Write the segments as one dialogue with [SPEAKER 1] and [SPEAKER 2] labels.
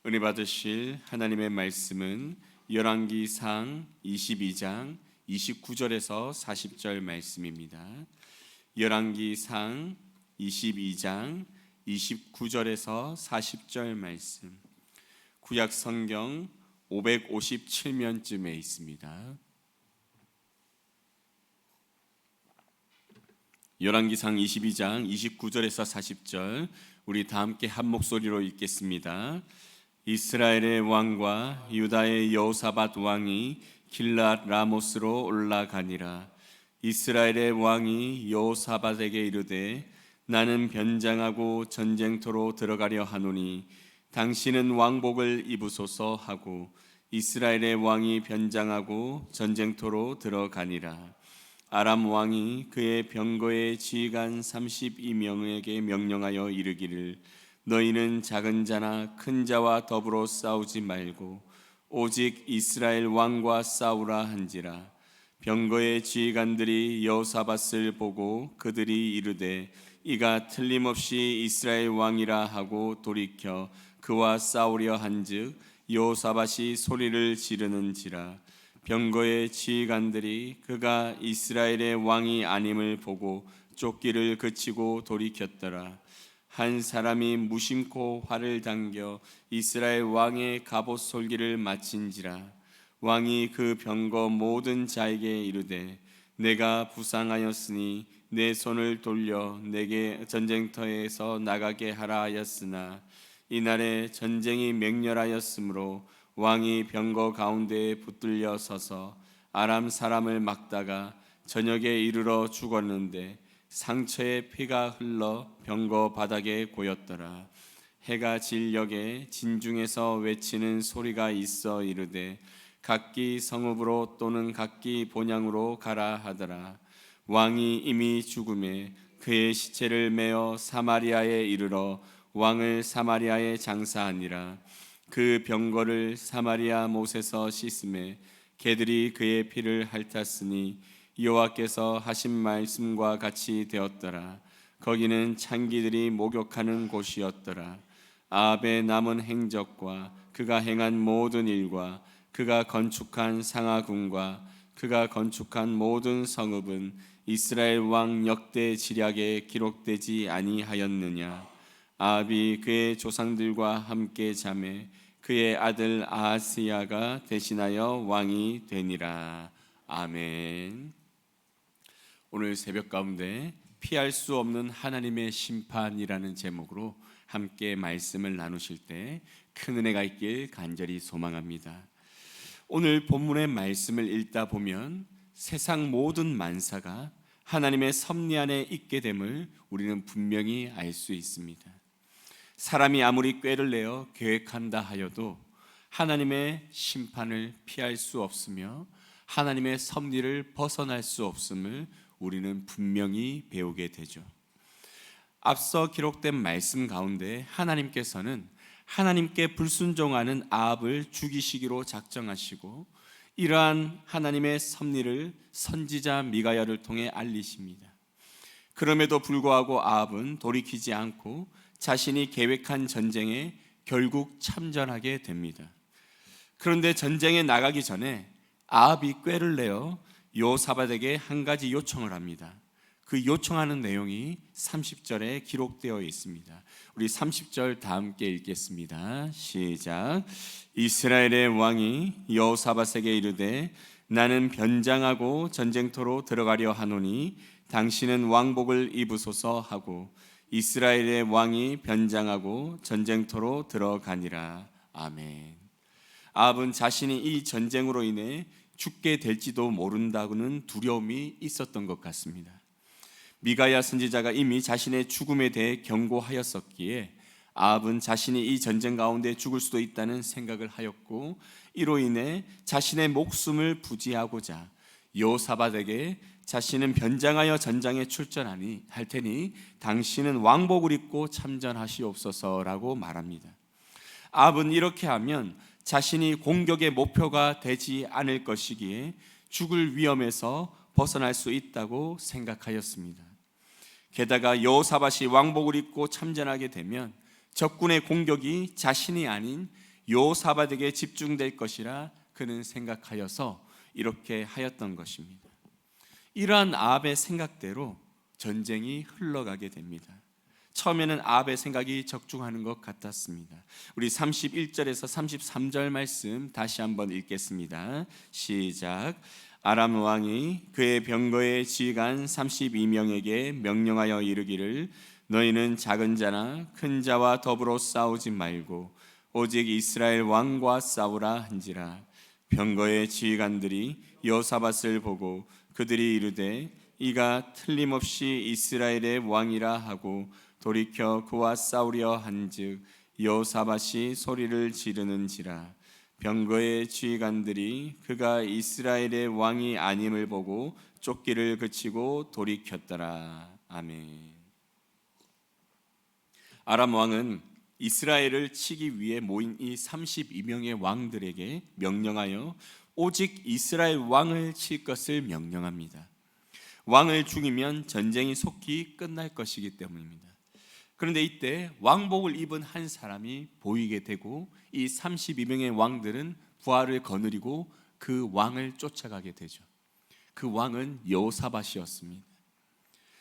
[SPEAKER 1] 은혜 받으실 하나님의 말씀은 열왕기상 22장 29절에서 40절 말씀입니다. 열왕기상 22장 29절에서 40절 말씀, 구약 성경 557면쯤에 있습니다. 열왕기상 22장 29절에서 40절, 우리 다 함께 한 목소리로 읽겠습니다. 이스라엘의 왕과 유다의 여호사밧 왕이 길앗 라모스로 올라가니라. 이스라엘의 왕이 여호사밧에게 이르되 나는 변장하고 전쟁터로 들어가려 하노니 당신은 왕복을 입으소서 하고 이스라엘의 왕이 변장하고 전쟁터로 들어가니라. 아람 왕이 그의 병거의 지휘관 32명에게 명령하여 이르기를 너희는 작은 자나 큰 자와 더불어 싸우지 말고 오직 이스라엘 왕과 싸우라 한지라. 병거의 지휘관들이 여호사밧을 보고 그들이 이르되 이가 틀림없이 이스라엘 왕이라 하고 돌이켜 그와 싸우려 한즉 여호사밧이 소리를 지르는지라. 병거의 지휘관들이 그가 이스라엘의 왕이 아님을 보고 쫓기를 그치고 돌이켰더라. 한 사람이 무심코 활을 당겨 이스라엘 왕의 갑옷 솔기를 마친지라. 왕이 그 병거 모든 자에게 이르되 내가 부상하였으니 내 손을 돌려 내게 전쟁터에서 나가게 하라 하였으나 이날에 전쟁이 맹렬하였으므로 왕이 병거 가운데에 붙들려 서서 아람 사람을 막다가 저녁에 이르러 죽었는데 상처에 피가 흘러 병거 바닥에 고였더라. 해가 질 역에 진중에서 외치는 소리가 있어 이르되 각기 성읍으로 또는 각기 본향으로 가라 하더라. 왕이 이미 죽음에 그의 시체를 메어 사마리아에 이르러 왕을 사마리아에 장사하니라. 그 병거를 사마리아 못에서 씻음에 개들이 그의 피를 핥았으니 여호와께서 하신 말씀과 같이 되었더라. 거기는 창기들이 목욕하는 곳이었더라. 아합의 남은 행적과 그가 행한 모든 일과 그가 건축한 상하궁과 그가 건축한 모든 성읍은 이스라엘 왕 역대 지략에 기록되지 아니하였느냐. 아합이 그의 조상들과 함께 잠에 그의 아들 아하스야가 대신하여 왕이 되니라. 아멘. 오늘 새벽 가운데 피할 수 없는 하나님의 심판이라는 제목으로 함께 말씀을 나누실 때 큰 은혜가 있길 간절히 소망합니다. 오늘 본문의 말씀을 읽다 보면 세상 모든 만사가 하나님의 섭리 안에 있게 됨을 우리는 분명히 알 수 있습니다. 사람이 아무리 꾀를 내어 계획한다 하여도 하나님의 심판을 피할 수 없으며 하나님의 섭리를 벗어날 수 없음을 우리는 분명히 배우게 되죠. 앞서 기록된 말씀 가운데 하나님께서는 하나님께 불순종하는 아합을 죽이시기로 작정하시고 이러한 하나님의 섭리를 선지자 미가야를 통해 알리십니다. 그럼에도 불구하고 아합은 돌이키지 않고 자신이 계획한 전쟁에 결국 참전하게 됩니다. 그런데 전쟁에 나가기 전에 아합이 꾀를 내어 여호사밧에게 한 가지 요청을 합니다. 그 요청하는 내용이 30절에 기록되어 있습니다. 우리 30절 다 함께 읽겠습니다. 시작. 이스라엘의 왕이 여호사밧에게 이르되 나는 변장하고 전쟁터로 들어가려 하노니 당신은 왕복을 입으소서 하고 이스라엘의 왕이 변장하고 전쟁터로 들어가니라. 아멘. 아합은 자신이 이 전쟁으로 인해 죽게 될지도 모른다고는 두려움이 있었던 것 같습니다. 미가야 선지자가 이미 자신의 죽음에 대해 경고하였었기에 아합은 자신이 이 전쟁 가운데 죽을 수도 있다는 생각을 하였고 이로 인해 자신의 목숨을 부지하고자 여호사밧에게 자신은 변장하여 전장에 출전하니 할 테니 당신은 왕복을 입고 참전하시옵소서라고 말합니다. 아합은 이렇게 하면 자신이 공격의 목표가 되지 않을 것이기에 죽을 위험에서 벗어날 수 있다고 생각하였습니다. 게다가 여호사밧이 왕복을 입고 참전하게 되면 적군의 공격이 자신이 아닌 여호사밧에게 집중될 것이라 그는 생각하여서 이렇게 하였던 것입니다. 이러한 아합의 생각대로 전쟁이 흘러가게 됩니다. 처음에는 아합의 생각이 적중하는 것 같았습니다. 우리 31절에서 33절 말씀 다시 한번 읽겠습니다. 시작. 아람 왕이 그의 병거의 지휘관 32명에게 명령하여 이르기를 너희는 작은 자나 큰 자와 더불어 싸우지 말고 오직 이스라엘 왕과 싸우라 한지라. 병거의 지휘관들이 여호사밧을 보고 그들이 이르되 이가 틀림없이 이스라엘의 왕이라 하고 돌이켜 그와 싸우려 한즉 여호사밧이 소리를 지르는지라. 병거의 지휘관들이 그가 이스라엘의 왕이 아님을 보고 쫓기를 그치고 돌이켰더라. 아멘. 아람 왕은 이스라엘을 치기 위해 모인 이 32명의 왕들에게 명령하여 오직 이스라엘 왕을 칠 것을 명령합니다. 왕을 죽이면 전쟁이 속히 끝날 것이기 때문입니다. 그런데 이때 왕복을 입은 한 사람이 보이게 되고 이 32명의 왕들은 부하를 거느리고 그 왕을 쫓아가게 되죠. 그 왕은 여호사밧이었습니다.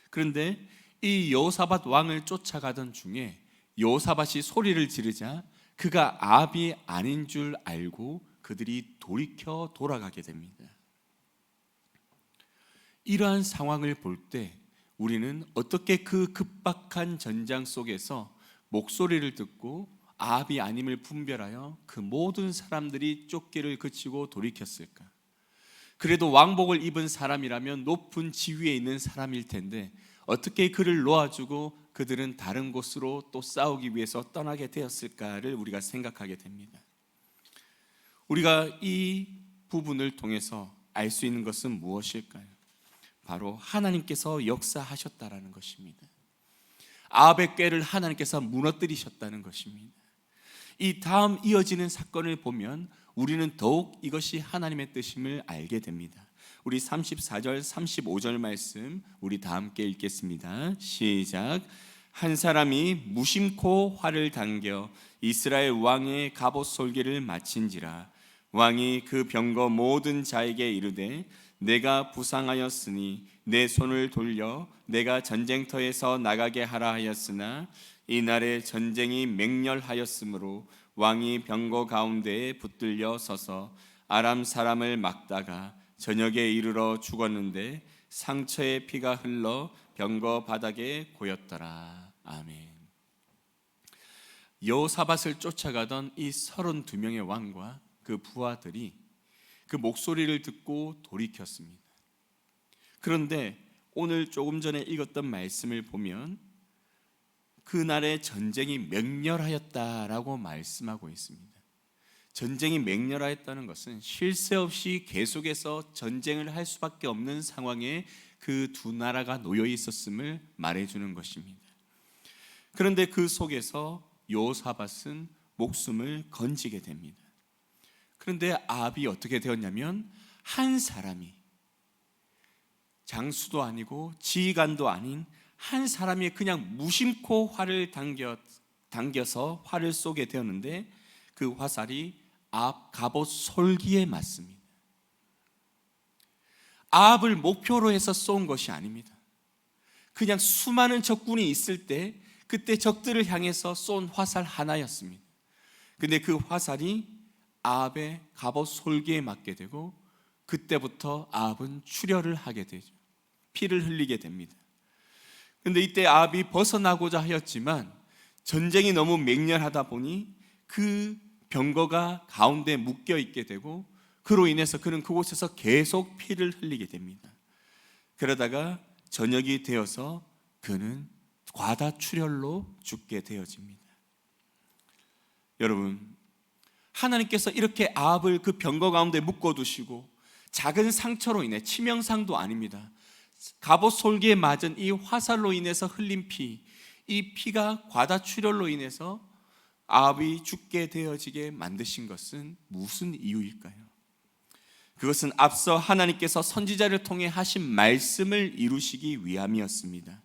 [SPEAKER 1] 그런데 이 여호사밧 왕을 쫓아가던 중에 여호사밧이 소리를 지르자 그가 아합이 아닌 줄 알고 그들이 돌이켜 돌아가게 됩니다. 이러한 상황을 볼 때 우리는 어떻게 그 급박한 전장 속에서 목소리를 듣고 아합이 아님을 분별하여 그 모든 사람들이 쫓기를 그치고 돌이켰을까? 그래도 왕복을 입은 사람이라면 높은 지위에 있는 사람일 텐데 어떻게 그를 놓아주고 그들은 다른 곳으로 또 싸우기 위해서 떠나게 되었을까를 우리가 생각하게 됩니다. 우리가 이 부분을 통해서 알 수 있는 것은 무엇일까요? 바로 하나님께서 역사하셨다라는 것입니다. 아합의 꾀를 하나님께서 무너뜨리셨다는 것입니다. 이 다음 이어지는 사건을 보면 우리는 더욱 이것이 하나님의 뜻임을 알게 됩니다. 우리 34절 35절 말씀 우리 다 함께 읽겠습니다. 시작. 한 사람이 무심코 활을 당겨 이스라엘 왕의 갑옷 솔기를 마친지라. 왕이 그 병거 모든 자에게 이르되 내가 부상하였으니 내 손을 돌려 내가 전쟁터에서 나가게 하라 하였으나 이날에 전쟁이 맹렬하였으므로 왕이 병거 가운데에 붙들려 서서 아람 사람을 막다가 저녁에 이르러 죽었는데 상처의 피가 흘러 병거 바닥에 고였더라. 아멘. 여호사밧을 쫓아가던 이 32명의 왕과 그 부하들이 그 목소리를 듣고 돌이켰습니다. 그런데 오늘 조금 전에 읽었던 말씀을 보면 그날의 전쟁이 맹렬하였다라고 말씀하고 있습니다. 전쟁이 맹렬하였다는 것은 쉴 새 없이 계속해서 전쟁을 할 수밖에 없는 상황에 그 두 나라가 놓여 있었음을 말해주는 것입니다. 그런데 그 속에서 여호사밧은 목숨을 건지게 됩니다. 그런데 아합이 어떻게 되었냐면 한 사람이 장수도 아니고 지휘관도 아닌 한 사람이 그냥 무심코 활을 당겨서 활을 쏘게 되었는데 그 화살이 아합 갑옷 솔기에 맞습니다. 아합을 목표로 해서 쏜 것이 아닙니다. 그냥 수많은 적군이 있을 때 그때 적들을 향해서 쏜 화살 하나였습니다. 근데 그 화살이 아합의 갑옷 솔기에 맞게 되고 그때부터 아합은 출혈을 하게 되죠. 피를 흘리게 됩니다. 그런데 이때 아합이 벗어나고자 하였지만 전쟁이 너무 맹렬하다 보니 그 병거가 가운데 묶여 있게 되고 그로 인해서 그는 그곳에서 계속 피를 흘리게 됩니다. 그러다가 저녁이 되어서 그는 과다출혈로 죽게 되어집니다. 여러분, 하나님께서 이렇게 아합을 그 병거 가운데 묶어두시고 작은 상처로 인해 치명상도 아닙니다. 갑옷 솔기에 맞은 이 화살로 인해서 흘린 피, 이 피가 과다출혈로 인해서 아합이 죽게 되어지게 만드신 것은 무슨 이유일까요? 그것은 앞서 하나님께서 선지자를 통해 하신 말씀을 이루시기 위함이었습니다.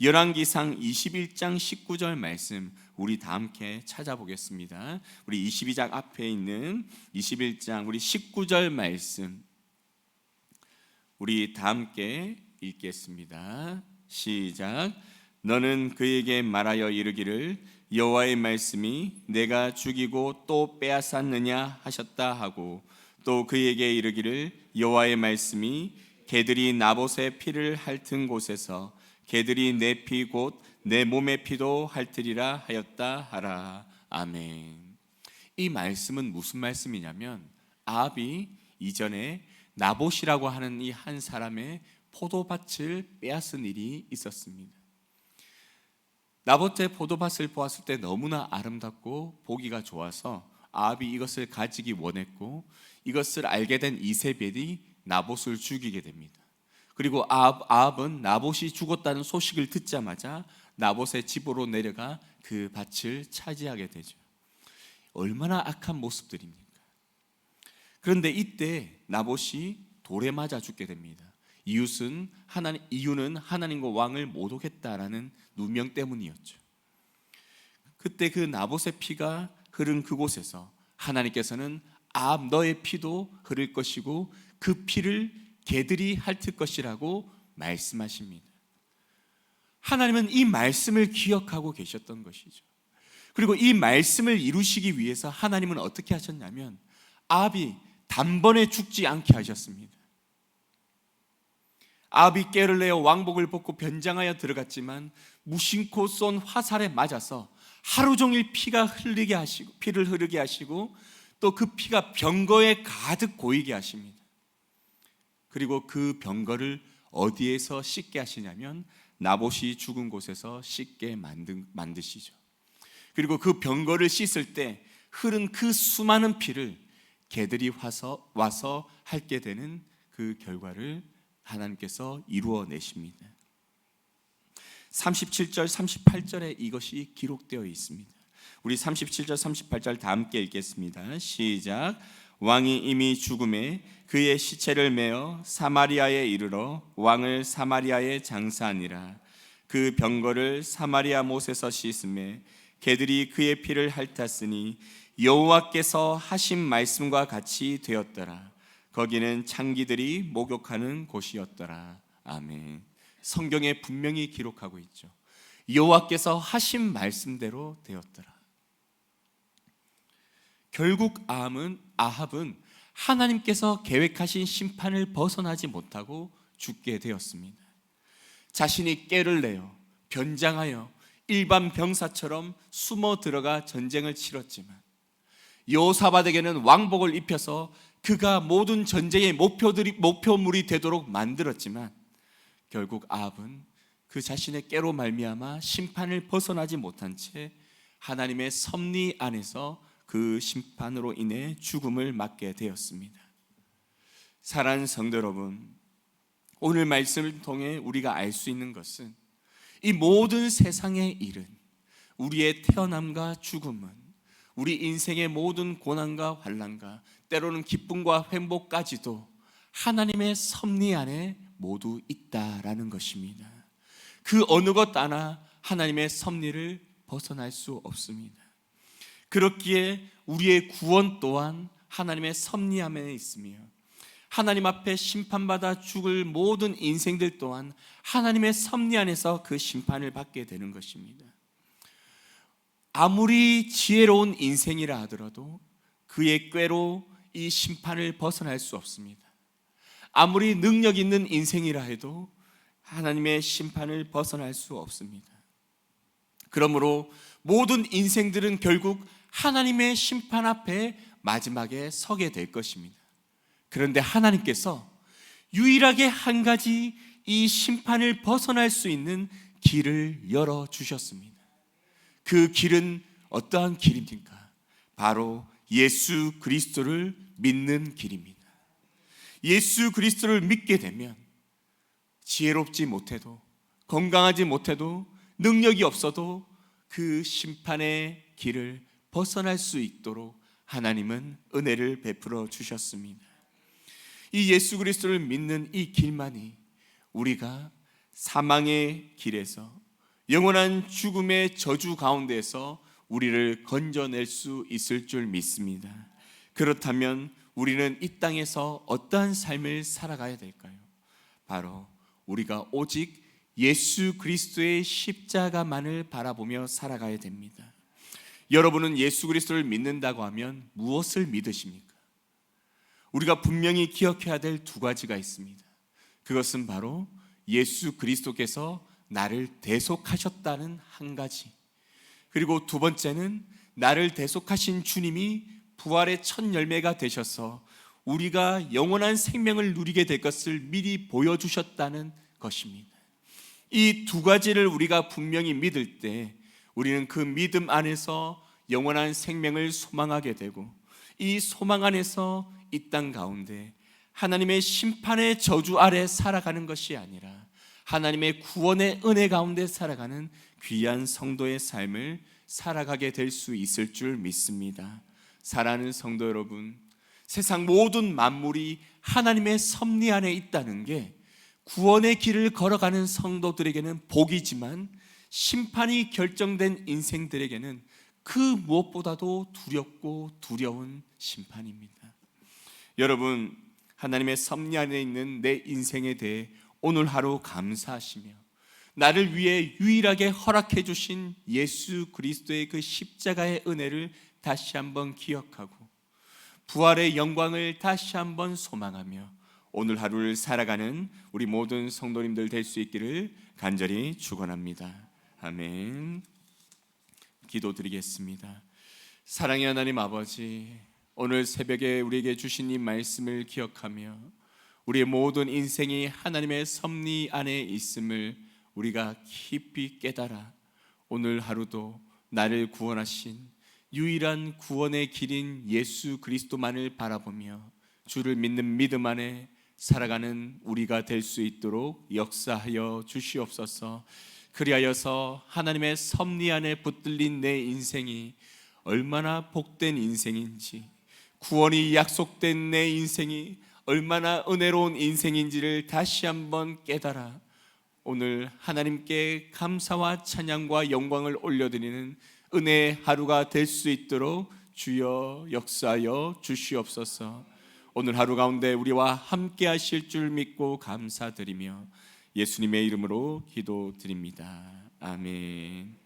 [SPEAKER 1] 열왕기상 21장 19절 말씀 우리 다 함께 찾아보겠습니다. 우리 22장 앞에 있는 21장 우리 19절 말씀 우리 다 함께 읽겠습니다. 시작. 너는 그에게 말하여 이르기를 여호와의 말씀이 내가 죽이고 또 빼앗았느냐 하셨다 하고 또 그에게 이르기를 여호와의 말씀이 개들이 나봇의 피를 핥은 곳에서 개들이 내 피 곧 내 몸의 피도 핥으리라 하였다 하라. 아멘. 이 말씀은 무슨 말씀이냐면 아합이 이전에 나봇이라고 하는 이 한 사람의 포도밭을 빼앗은 일이 있었습니다. 나봇의 포도밭을 보았을 때 너무나 아름답고 보기가 좋아서 아합이 이것을 가지기 원했고 이것을 알게 된 이세벨이 나봇을 죽이게 됩니다. 그리고 아합은 나봇이 죽었다는 소식을 듣자마자 나봇의 집으로 내려가 그 밭을 차지하게 되죠. 얼마나 악한 모습들입니까? 그런데 이때 나봇이 돌에 맞아 죽게 됩니다. 이유는 하나님과 왕을 모독했다라는 누명 때문이었죠. 그때 그 나봇의 피가 흐른 그곳에서 하나님께서는 아합 너의 피도 흐를 것이고 그 피를 개들이 핥을 것이라고 말씀하십니다. 하나님은 이 말씀을 기억하고 계셨던 것이죠. 그리고 이 말씀을 이루시기 위해서 하나님은 어떻게 하셨냐면 아합이 단번에 죽지 않게 하셨습니다. 아합이 꾀를 내어 왕복을 벗고 변장하여 들어갔지만 무심코 쏜 화살에 맞아서 하루 종일 피를 흐르게 하시고 또 그 피가 병거에 가득 고이게 하십니다. 그리고 그 병거를 어디에서 씻게 하시냐면 나봇이 죽은 곳에서 씻게 만드시죠. 그리고 그 병거를 씻을 때 흐른 그 수많은 피를 개들이 와서 핥게 되는 그 결과를 하나님께서 이루어내십니다. 37절 38절에 이것이 기록되어 있습니다. 우리 37절 38절 다 함께 읽겠습니다. 시작. 왕이 이미 죽음에 그의 시체를 메어 사마리아에 이르러 왕을 사마리아에 장사하니라. 그 병거를 사마리아 못에서 씻음에 개들이 그의 피를 핥았으니 여호와께서 하신 말씀과 같이 되었더라. 거기는 창기들이 목욕하는 곳이었더라. 아멘. 성경에 분명히 기록하고 있죠. 여호와께서 하신 말씀대로 되었더라. 결국 아합은 하나님께서 계획하신 심판을 벗어나지 못하고 죽게 되었습니다. 자신이 꾀를 내어 변장하여 일반 병사처럼 숨어 들어가 전쟁을 치렀지만 여호사밧에게는 왕복을 입혀서 그가 모든 전쟁의 목표물이 되도록 만들었지만 결국 아합은 그 자신의 꾀로 말미암아 심판을 벗어나지 못한 채 하나님의 섭리 안에서 그 심판으로 인해 죽음을 맞게 되었습니다. 사랑하는 성도 여러분, 오늘 말씀을 통해 우리가 알 수 있는 것은 이 모든 세상의 일은, 우리의 태어남과 죽음은, 우리 인생의 모든 고난과 환난과 때로는 기쁨과 행복까지도 하나님의 섭리 안에 모두 있다라는 것입니다. 그 어느 것 하나 하나님의 섭리를 벗어날 수 없습니다. 그렇기에 우리의 구원 또한 하나님의 섭리 안에 있으며 하나님 앞에 심판받아 죽을 모든 인생들 또한 하나님의 섭리 안에서 그 심판을 받게 되는 것입니다. 아무리 지혜로운 인생이라 하더라도 그의 꾀로 이 심판을 벗어날 수 없습니다. 아무리 능력 있는 인생이라 해도 하나님의 심판을 벗어날 수 없습니다. 그러므로 모든 인생들은 결국 하나님의 심판 앞에 마지막에 서게 될 것입니다. 그런데 하나님께서 유일하게 한 가지 이 심판을 벗어날 수 있는 길을 열어주셨습니다. 그 길은 어떠한 길입니까? 바로 예수 그리스도를 믿는 길입니다. 예수 그리스도를 믿게 되면 지혜롭지 못해도, 건강하지 못해도, 능력이 없어도 그 심판의 길을 벗어날 수 있도록 하나님은 은혜를 베풀어 주셨습니다. 이 예수 그리스도를 믿는 이 길만이 우리가 사망의 길에서, 영원한 죽음의 저주 가운데에서 우리를 건져낼 수 있을 줄 믿습니다. 그렇다면 우리는 이 땅에서 어떠한 삶을 살아가야 될까요? 바로 우리가 오직 예수 그리스도의 십자가만을 바라보며 살아가야 됩니다. 여러분은 예수 그리스도를 믿는다고 하면 무엇을 믿으십니까? 우리가 분명히 기억해야 될 두 가지가 있습니다. 그것은 바로 예수 그리스도께서 나를 대속하셨다는 한 가지, 그리고 두 번째는 나를 대속하신 주님이 부활의 첫 열매가 되셔서 우리가 영원한 생명을 누리게 될 것을 미리 보여주셨다는 것입니다. 이 두 가지를 우리가 분명히 믿을 때 우리는 그 믿음 안에서 영원한 생명을 소망하게 되고, 이 소망 안에서 이 땅 가운데 하나님의 심판의 저주 아래 살아가는 것이 아니라 하나님의 구원의 은혜 가운데 살아가는 귀한 성도의 삶을 살아가게 될 수 있을 줄 믿습니다. 사랑하는 성도 여러분, 세상 모든 만물이 하나님의 섭리 안에 있다는 게 구원의 길을 걸어가는 성도들에게는 복이지만, 심판이 결정된 인생들에게는 그 무엇보다도 두렵고 두려운 심판입니다. 여러분, 하나님의 섭리 안에 있는 내 인생에 대해 오늘 하루 감사하시며 나를 위해 유일하게 허락해 주신 예수 그리스도의 그 십자가의 은혜를 다시 한번 기억하고 부활의 영광을 다시 한번 소망하며 오늘 하루를 살아가는 우리 모든 성도님들 될 수 있기를 간절히 축원합니다. 아멘. 기도드리겠습니다. 사랑의 하나님 아버지, 오늘 새벽에 우리에게 주신 이 말씀을 기억하며 우리의 모든 인생이 하나님의 섭리 안에 있음을 우리가 깊이 깨달아 오늘 하루도 나를 구원하신 유일한 구원의 길인 예수 그리스도만을 바라보며 주를 믿는 믿음 안에 살아가는 우리가 될 수 있도록 역사하여 주시옵소서. 그리하여서 하나님의 섭리 안에 붙들린 내 인생이 얼마나 복된 인생인지, 구원이 약속된 내 인생이 얼마나 은혜로운 인생인지를 다시 한번 깨달아 오늘 하나님께 감사와 찬양과 영광을 올려드리는 은혜의 하루가 될 수 있도록 주여 역사하여 주시옵소서. 오늘 하루 가운데 우리와 함께 하실 줄 믿고 감사드리며 예수님의 이름으로 기도드립니다. 아멘.